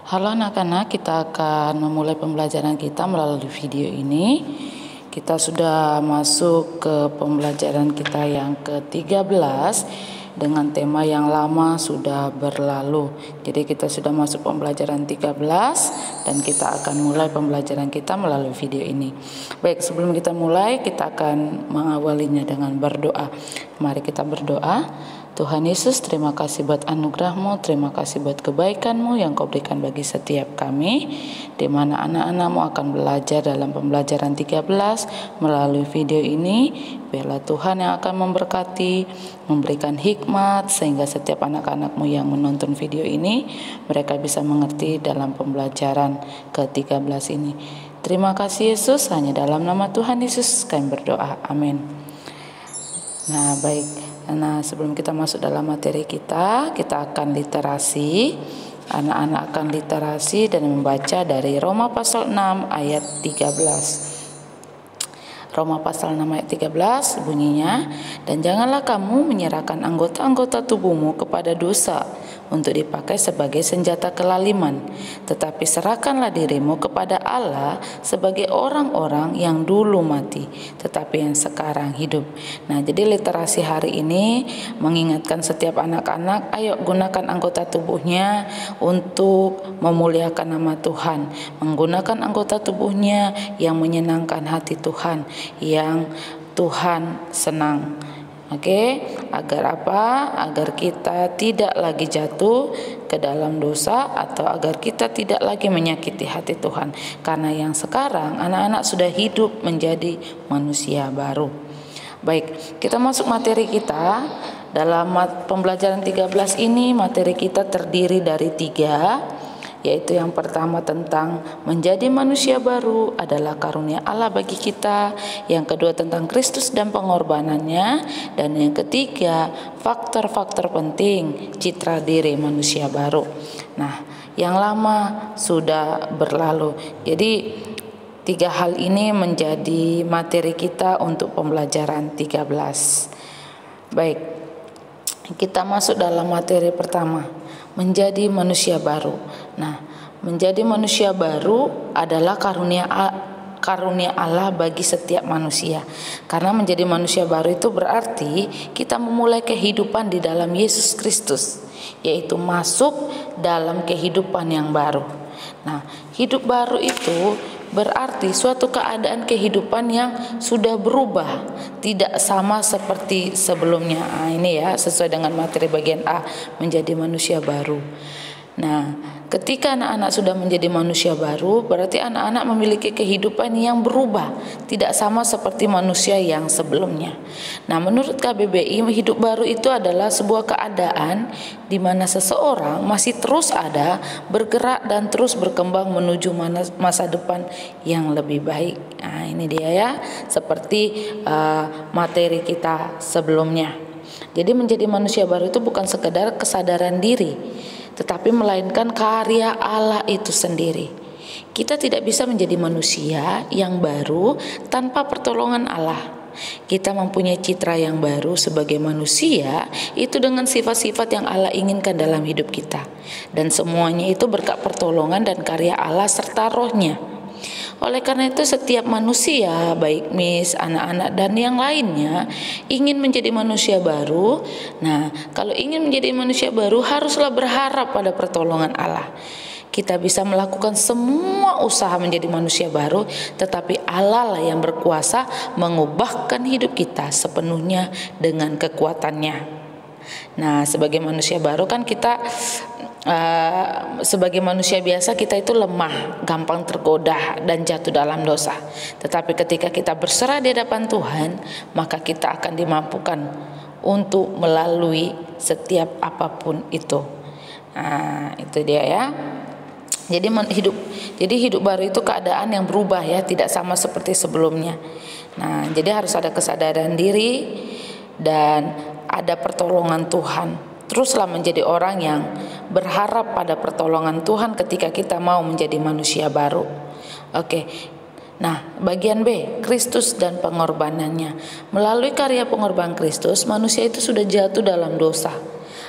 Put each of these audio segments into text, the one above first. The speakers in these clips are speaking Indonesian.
Halo anak-anak, kita akan memulai pembelajaran kita melalui video ini. Kita sudah masuk ke pembelajaran kita yang ke-13 dengan tema yang lama sudah berlalu. Jadi kita sudah masuk pembelajaran 13 dan kita akan mulai pembelajaran kita melalui video ini. Baik, sebelum kita mulai, kita akan mengawalinya dengan berdoa. Mari kita berdoa. Tuhan Yesus, terima kasih buat anugerah-Mu, terima kasih buat kebaikan-Mu yang Kau berikan bagi setiap kami, di mana anak-anak-Mu akan belajar dalam pembelajaran 13 melalui video ini. Biarlah Tuhan yang akan memberkati, memberikan hikmat, sehingga setiap anak-anak-Mu yang menonton video ini, mereka bisa mengerti dalam pembelajaran ke-13 ini. Terima kasih Yesus, hanya dalam nama Tuhan Yesus kami berdoa, amin. Nah baik, sebelum kita masuk dalam materi kita akan literasi. Anak-anak akan literasi dan membaca dari Roma pasal 6 ayat 13. Roma pasal 6 ayat 13 bunyinya, dan janganlah kamu menyerahkan anggota-anggota tubuhmu kepada dosa untuk dipakai sebagai senjata kelaliman, tetapi serahkanlah dirimu kepada Allah sebagai orang-orang yang dulu mati, tetapi yang sekarang hidup. Nah, jadi literasi hari ini mengingatkan setiap anak-anak, ayo gunakan anggota tubuhnya untuk memuliakan nama Tuhan, menggunakan anggota tubuhnya yang menyenangkan hati Tuhan, yang Tuhan senang. Oke, agar apa? Agar kita tidak lagi jatuh ke dalam dosa, atau agar kita tidak lagi menyakiti hati Tuhan. Karena yang sekarang anak-anak sudah hidup menjadi manusia baru. Baik, kita masuk materi kita. Dalam pembelajaran 13 ini, materi kita terdiri dari 3, yaitu yang pertama tentang menjadi manusia baru adalah karunia Allah bagi kita, yang kedua tentang Kristus dan pengorbanannya, dan yang ketiga faktor-faktor penting citra diri manusia baru. Nah, yang lama sudah berlalu. Jadi 3 hal ini menjadi materi kita untuk pembelajaran 13. Baik, kita masuk dalam materi pertama, menjadi manusia baru. Nah, menjadi manusia baru adalah karunia Allah bagi setiap manusia. Karena menjadi manusia baru itu berarti kita memulai kehidupan di dalam Yesus Kristus, yaitu masuk dalam kehidupan yang baru. Nah, hidup baru itu berarti suatu keadaan kehidupan yang sudah berubah, tidak sama seperti sebelumnya. Nah, ini ya, sesuai dengan materi bagian A, menjadi manusia baru. Nah, ketika anak-anak sudah menjadi manusia baru, berarti anak-anak memiliki kehidupan yang berubah, tidak sama seperti manusia yang sebelumnya. Nah, menurut KBBI, hidup baru itu adalah sebuah keadaan di mana seseorang masih terus ada, bergerak dan terus berkembang menuju masa depan yang lebih baik. Nah, ini dia ya, seperti materi kita sebelumnya. Jadi menjadi manusia baru itu bukan sekedar kesadaran diri, tetapi melainkan karya Allah itu sendiri. Kita tidak bisa menjadi manusia yang baru tanpa pertolongan Allah. Kita mempunyai citra yang baru sebagai manusia itu dengan sifat-sifat yang Allah inginkan dalam hidup kita, dan semuanya itu berkat pertolongan dan karya Allah serta Roh-Nya. Oleh karena itu setiap manusia, baik Miss, anak-anak dan yang lainnya, ingin menjadi manusia baru. Nah, kalau ingin menjadi manusia baru haruslah berharap pada pertolongan Allah. Kita bisa melakukan semua usaha menjadi manusia baru, tetapi Allah lah yang berkuasa mengubahkan hidup kita sepenuhnya dengan kekuatannya. Nah, sebagai manusia baru kan kita sebagai manusia biasa kita itu lemah, gampang tergoda dan jatuh dalam dosa. Tetapi ketika kita berserah di hadapan Tuhan, maka kita akan dimampukan untuk melalui setiap apapun itu. Nah, itu dia ya. Jadi hidup baru itu keadaan yang berubah ya, tidak sama seperti sebelumnya. Nah, jadi harus ada kesadaran diri dan ada pertolongan Tuhan. Teruslah menjadi orang yang berharap pada pertolongan Tuhan ketika kita mau menjadi manusia baru. Oke. Nah, bagian B, Kristus dan pengorbanannya. Melalui karya pengorbanan Kristus, manusia itu sudah jatuh dalam dosa.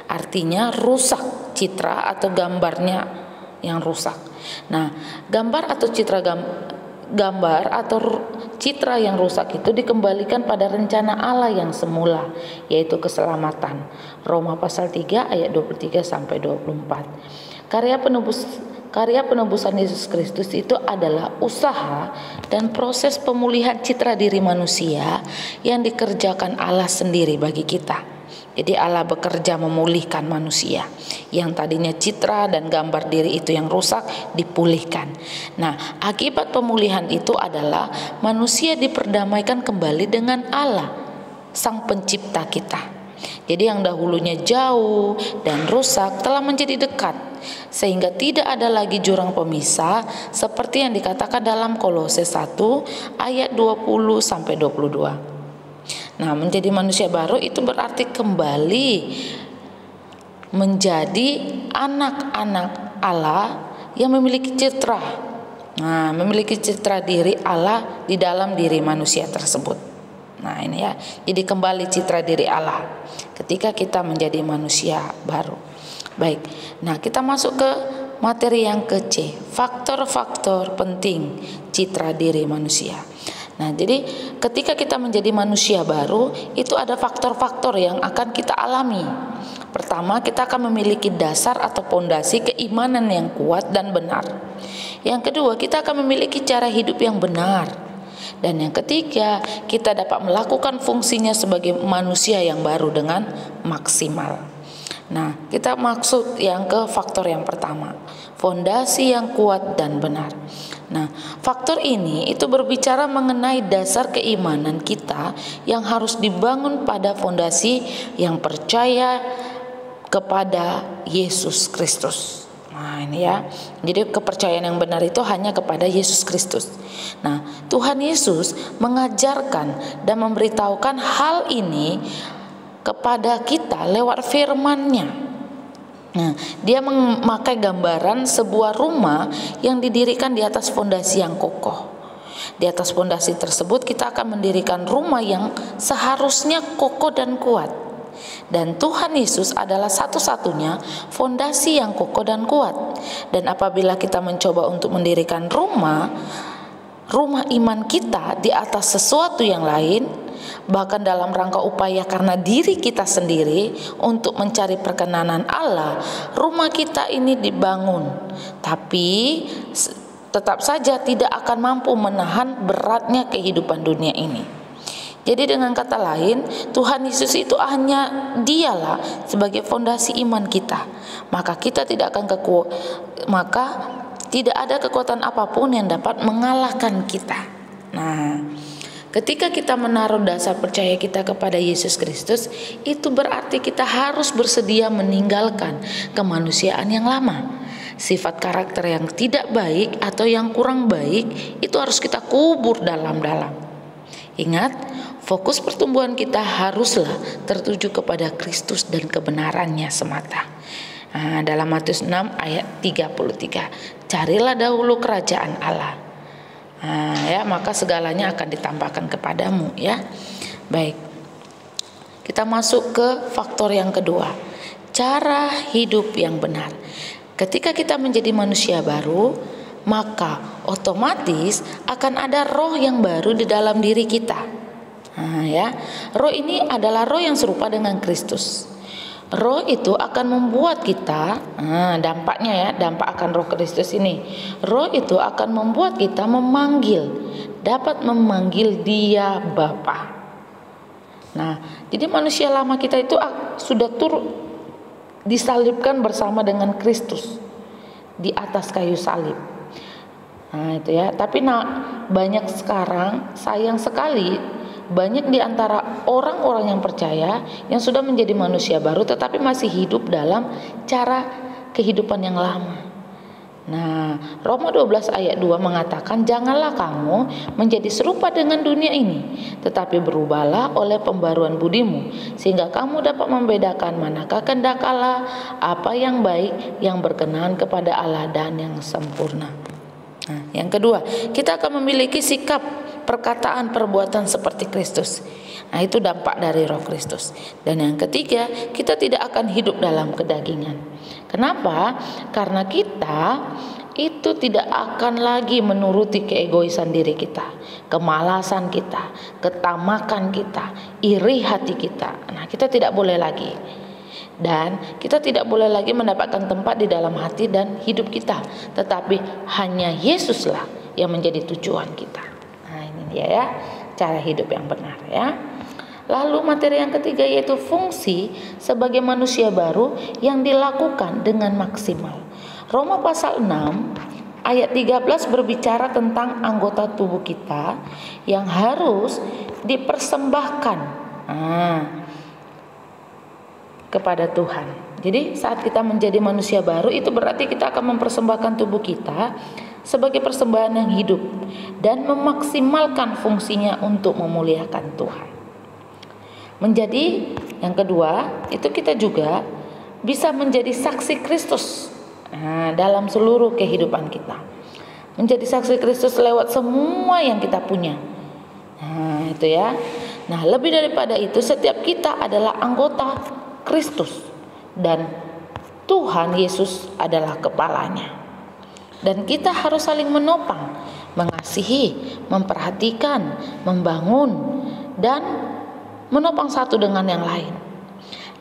Artinya rusak citra atau gambarnya yang rusak. Nah, gambar atau gambar atau citra yang rusak itu dikembalikan pada rencana Allah yang semula, yaitu keselamatan. Roma pasal 3 ayat 23 sampai 24. Karya penebusan Yesus Kristus itu adalah usaha dan proses pemulihan citra diri manusia yang dikerjakan Allah sendiri bagi kita. Jadi Allah bekerja memulihkan manusia yang tadinya citra dan gambar diri itu yang rusak dipulihkan. Nah, akibat pemulihan itu adalah manusia diperdamaikan kembali dengan Allah, Sang Pencipta kita. Jadi yang dahulunya jauh dan rusak telah menjadi dekat, sehingga tidak ada lagi jurang pemisah seperti yang dikatakan dalam Kolose 1 ayat 20 sampai 22. Nah, menjadi manusia baru itu berarti kembali menjadi anak-anak Allah yang memiliki citra. Nah, memiliki citra diri Allah di dalam diri manusia tersebut. Nah, ini ya. Jadi kembali citra diri Allah ketika kita menjadi manusia baru. Baik. Nah, kita masuk ke materi yang ke C, faktor-faktor penting citra diri manusia. Nah, jadi ketika kita menjadi manusia baru, itu ada faktor-faktor yang akan kita alami. Pertama, kita akan memiliki dasar atau pondasi keimanan yang kuat dan benar. Yang kedua, kita akan memiliki cara hidup yang benar. Dan yang ketiga, kita dapat melakukan fungsinya sebagai manusia yang baru dengan maksimal. Nah, kita maksud yang ke faktor yang pertama, fondasi yang kuat dan benar. Nah, faktor ini itu berbicara mengenai dasar keimanan kita yang harus dibangun pada fondasi yang percaya kepada Yesus Kristus. Nah, ini ya. Jadi kepercayaan yang benar itu hanya kepada Yesus Kristus. Nah, Tuhan Yesus mengajarkan dan memberitahukan hal ini kepada kita lewat firman-Nya. Nah, dia memakai gambaran sebuah rumah yang didirikan di atas fondasi yang kokoh. Di atas fondasi tersebut kita akan mendirikan rumah yang seharusnya kokoh dan kuat. Dan Tuhan Yesus adalah satu-satunya fondasi yang kokoh dan kuat. Dan apabila kita mencoba untuk mendirikan rumah iman kita di atas sesuatu yang lain, bahkan dalam rangka upaya karena diri kita sendiri untuk mencari perkenanan Allah, rumah kita ini dibangun, tapi tetap saja tidak akan mampu menahan beratnya kehidupan dunia ini. Jadi dengan kata lain, Tuhan Yesus itu hanya dialah sebagai fondasi iman kita. Maka kita tidak akan tidak ada kekuatan apapun yang dapat mengalahkan kita. Nah, ketika kita menaruh dasar percaya kita kepada Yesus Kristus, itu berarti kita harus bersedia meninggalkan kemanusiaan yang lama. Sifat karakter yang tidak baik atau yang kurang baik itu harus kita kubur dalam-dalam. Ingat, fokus pertumbuhan kita haruslah tertuju kepada Kristus dan kebenarannya semata. Nah, dalam Matius 6 ayat 33, carilah dahulu kerajaan Allah. Nah, ya, maka segalanya akan ditambahkan kepadamu, ya. Baik. Kita masuk ke faktor yang kedua, cara hidup yang benar. Ketika kita menjadi manusia baru, maka otomatis akan ada roh yang baru di dalam diri kita. Nah, ya, roh ini adalah roh yang serupa dengan Kristus. Roh itu akan membuat kita, dampaknya ya, dampak akan roh Kristus ini. Roh itu akan membuat kita dapat memanggil Dia Bapa. Nah, jadi manusia lama kita itu sudah disalibkan bersama dengan Kristus di atas kayu salib. Nah, itu ya. Tapi banyak sekarang, sayang sekali, banyak di antara orang-orang yang percaya yang sudah menjadi manusia baru tetapi masih hidup dalam cara kehidupan yang lama. Nah, Roma 12 ayat 2 mengatakan, janganlah kamu menjadi serupa dengan dunia ini, tetapi berubahlah oleh pembaruan budimu, sehingga kamu dapat membedakan manakah kehendak Allah, apa yang baik, yang berkenan kepada Allah dan yang sempurna. Nah, yang kedua, kita akan memiliki sikap, perkataan, perbuatan seperti Kristus. Nah, itu dampak dari roh Kristus. Dan yang ketiga, kita tidak akan hidup dalam kedagingan. Kenapa? Karena kita itu tidak akan lagi menuruti keegoisan diri kita, kemalasan kita, ketamakan kita, iri hati kita. Nah, kita tidak boleh lagi. Dan kita tidak boleh lagi mendapatkan tempat di dalam hati dan hidup kita, tetapi hanya Yesuslah yang menjadi tujuan kita. Nah, ini dia ya, cara hidup yang benar ya. Lalu materi yang ketiga yaitu fungsi sebagai manusia baru yang dilakukan dengan maksimal. Roma pasal 6 ayat 13 berbicara tentang anggota tubuh kita yang harus dipersembahkan kepada Tuhan. Jadi saat kita menjadi manusia baru, itu berarti kita akan mempersembahkan tubuh kita sebagai persembahan yang hidup dan memaksimalkan fungsinya untuk memuliakan Tuhan. Menjadi yang kedua, itu kita juga bisa menjadi saksi Kristus dalam seluruh kehidupan kita. Menjadi saksi Kristus lewat semua yang kita punya. Nah, itu ya. Nah, lebih daripada itu, setiap kita adalah anggota Kristus dan Tuhan Yesus adalah kepalanya. Dan kita harus saling menopang, mengasihi, memperhatikan, membangun, dan menopang satu dengan yang lain.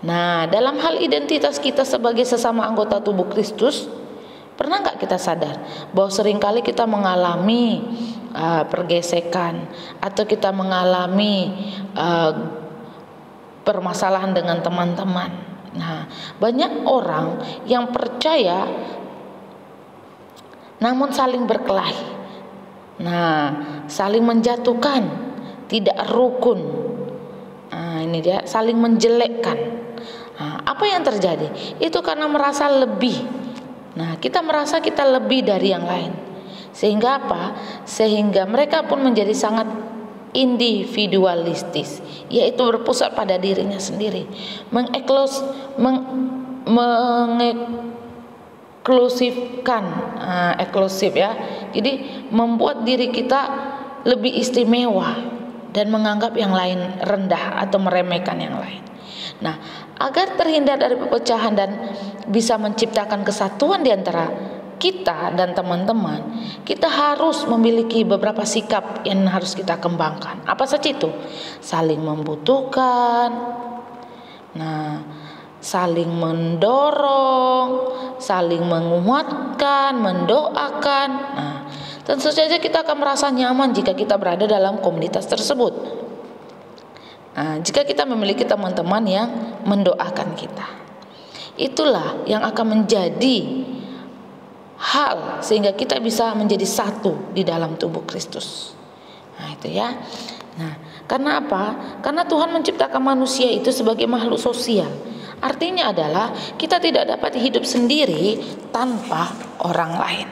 Nah, dalam hal identitas kita sebagai sesama anggota tubuh Kristus, pernah nggak kita sadar bahwa seringkali kita mengalami pergesekan atau kita mengalami permasalahan dengan teman-teman. Nah, banyak orang yang percaya namun saling berkelahi. Nah, saling menjatuhkan, tidak rukun. Nah, ini dia, saling menjelekkan. Nah, apa yang terjadi? Itu karena merasa lebih. Nah, kita merasa kita lebih dari yang lain. Sehingga apa? Sehingga mereka pun menjadi sangat individualistis, yaitu berpusat pada dirinya sendiri, mengeklusifkan, eksklusif ya. Jadi membuat diri kita lebih istimewa dan menganggap yang lain rendah atau meremehkan yang lain. Nah, agar terhindar dari perpecahan dan bisa menciptakan kesatuan di antara kita dan teman-teman, kita harus memiliki beberapa sikap yang harus kita kembangkan. Apa saja itu? Saling membutuhkan, nah, saling mendorong, saling menguatkan, mendoakan. Nah, tentu saja kita akan merasa nyaman jika kita berada dalam komunitas tersebut. Nah, jika kita memiliki teman-teman yang mendoakan kita, itulah yang akan menjadi hal sehingga kita bisa menjadi satu di dalam tubuh Kristus. Nah, itu ya. Nah, karena apa? Karena Tuhan menciptakan manusia itu sebagai makhluk sosial. Artinya adalah kita tidak dapat hidup sendiri tanpa orang lain.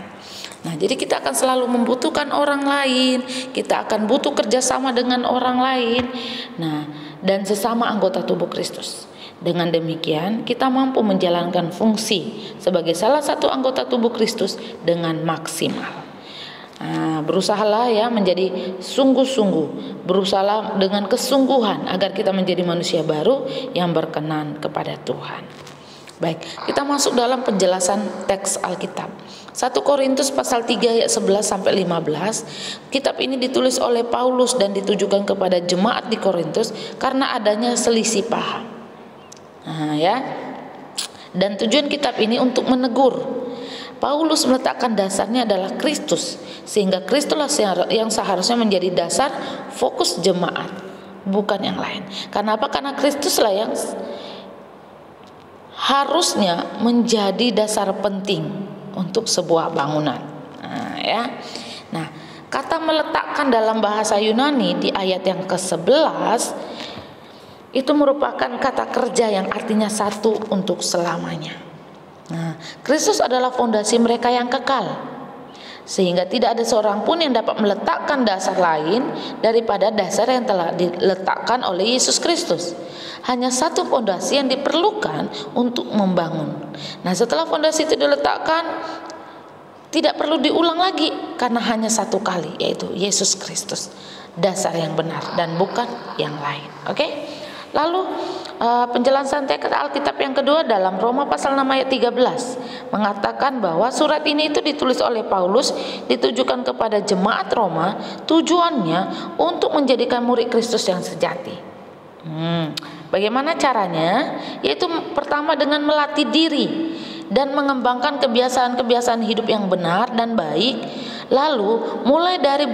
Nah, jadi kita akan selalu membutuhkan orang lain. Kita akan butuh kerjasama dengan orang lain. Nah, dan sesama anggota tubuh Kristus. Dengan demikian kita mampu menjalankan fungsi sebagai salah satu anggota tubuh Kristus dengan maksimal. Berusahalah ya menjadi sungguh-sungguh, berusahalah dengan kesungguhan agar kita menjadi manusia baru yang berkenan kepada Tuhan. Baik, kita masuk dalam penjelasan teks Alkitab. 1 Korintus pasal 3 ayat 11 sampai 15. Kitab ini ditulis oleh Paulus dan ditujukan kepada jemaat di Korintus karena adanya selisih paham. Nah, ya. Dan tujuan kitab ini untuk menegur. Paulus meletakkan dasarnya adalah Kristus, sehingga Kristuslah yang seharusnya menjadi dasar fokus jemaat, bukan yang lain. Karena apa? Karena Kristuslah yang harusnya menjadi dasar penting untuk sebuah bangunan. Nah, ya. Nah, kata meletakkan dalam bahasa Yunani di ayat yang ke-11 itu merupakan kata kerja yang artinya satu untuk selamanya. Nah, Kristus adalah fondasi mereka yang kekal, sehingga tidak ada seorang pun yang dapat meletakkan dasar lain daripada dasar yang telah diletakkan oleh Yesus Kristus. Hanya satu fondasi yang diperlukan untuk membangun. Nah, setelah fondasi itu diletakkan, tidak perlu diulang lagi karena hanya satu kali, yaitu Yesus Kristus, dasar yang benar dan bukan yang lain. Oke? Lalu penjelasan teks Alkitab yang kedua dalam Roma pasal 6 ayat 13 mengatakan bahwa surat ini itu ditulis oleh Paulus, ditujukan kepada jemaat Roma, tujuannya untuk menjadikan murid Kristus yang sejati. Bagaimana caranya? Yaitu pertama dengan melatih diri dan mengembangkan kebiasaan-kebiasaan hidup yang benar dan baik. Lalu mulai dari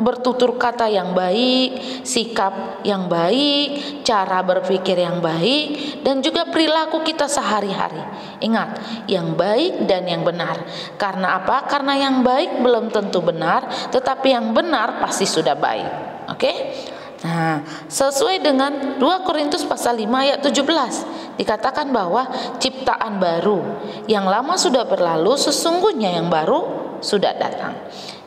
bertutur kata yang baik, sikap yang baik, cara berpikir yang baik, dan juga perilaku kita sehari-hari. Ingat, yang baik dan yang benar. Karena apa? Karena yang baik belum tentu benar, tetapi yang benar pasti sudah baik. Oke? Nah, sesuai dengan 2 Korintus pasal 5 ayat 17 dikatakan bahwa ciptaan baru, yang lama sudah berlalu, sesungguhnya yang baru sudah datang.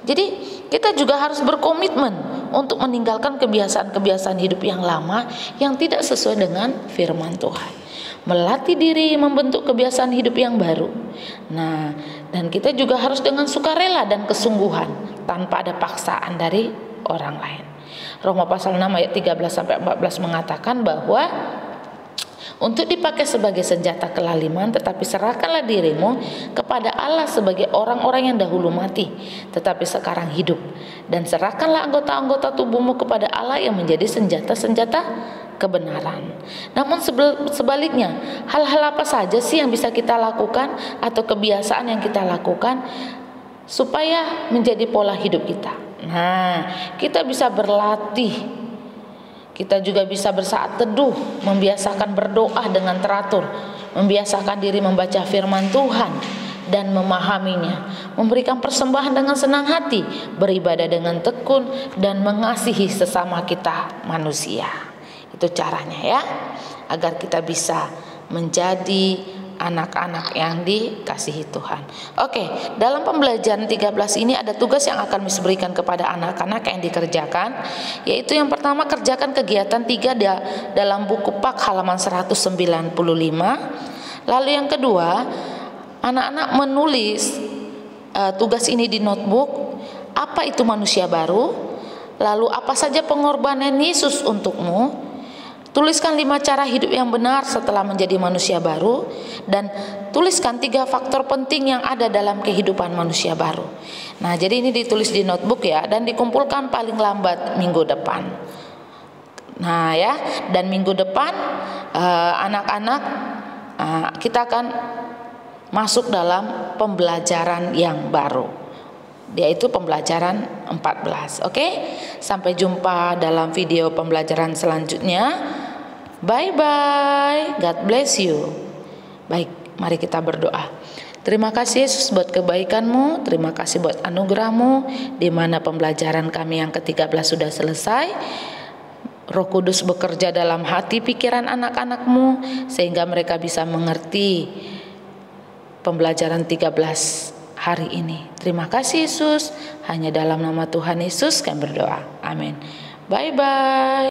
Jadi kita juga harus berkomitmen untuk meninggalkan kebiasaan-kebiasaan hidup yang lama yang tidak sesuai dengan firman Tuhan. Melatih diri membentuk kebiasaan hidup yang baru. Nah, dan kita juga harus dengan sukarela dan kesungguhan tanpa ada paksaan dari orang lain. Roma pasal 6 ayat 13 sampai 14 mengatakan bahwa untuk dipakai sebagai senjata kelaliman, tetapi serahkanlah dirimu kepada Allah sebagai orang-orang yang dahulu mati, tetapi sekarang hidup. Dan serahkanlah anggota-anggota tubuhmu kepada Allah yang menjadi senjata-senjata kebenaran. Namun sebaliknya, hal-hal apa saja sih yang bisa kita lakukan atau kebiasaan yang kita lakukan supaya menjadi pola hidup kita? Nah, kita bisa berlatih. Kita juga bisa bersaat teduh, membiasakan berdoa dengan teratur, membiasakan diri membaca firman Tuhan dan memahaminya, memberikan persembahan dengan senang hati, beribadah dengan tekun, dan mengasihi sesama kita manusia. Itu caranya ya, agar kita bisa menjadi anak-anak yang dikasihi Tuhan. Oke, dalam pembelajaran 13 ini ada tugas yang akan Miss berikan kepada anak-anak yang dikerjakan, yaitu yang pertama, kerjakan kegiatan 3 dalam buku Pak halaman 195. Lalu yang kedua, anak-anak menulis tugas ini di notebook. Apa itu manusia baru? Lalu apa saja pengorbanan Yesus untukmu? Tuliskan 5 cara hidup yang benar setelah menjadi manusia baru, dan tuliskan 3 faktor penting yang ada dalam kehidupan manusia baru. Nah, jadi ini ditulis di notebook ya, dan dikumpulkan paling lambat minggu depan. Nah ya, dan minggu depan anak-anak kita akan masuk dalam pembelajaran yang baru, yaitu pembelajaran 14. Oke? Sampai jumpa dalam video pembelajaran selanjutnya. Bye bye. God bless you. Baik, mari kita berdoa. Terima kasih Yesus buat kebaikan-Mu, terima kasih buat anugerah-Mu, di mana pembelajaran kami yang ke-13 sudah selesai. Roh Kudus bekerja dalam hati pikiran anak-anak-Mu sehingga mereka bisa mengerti pembelajaran 13 hari ini. Terima kasih Yesus, hanya dalam nama Tuhan Yesus kami berdoa. Amin. Bye bye.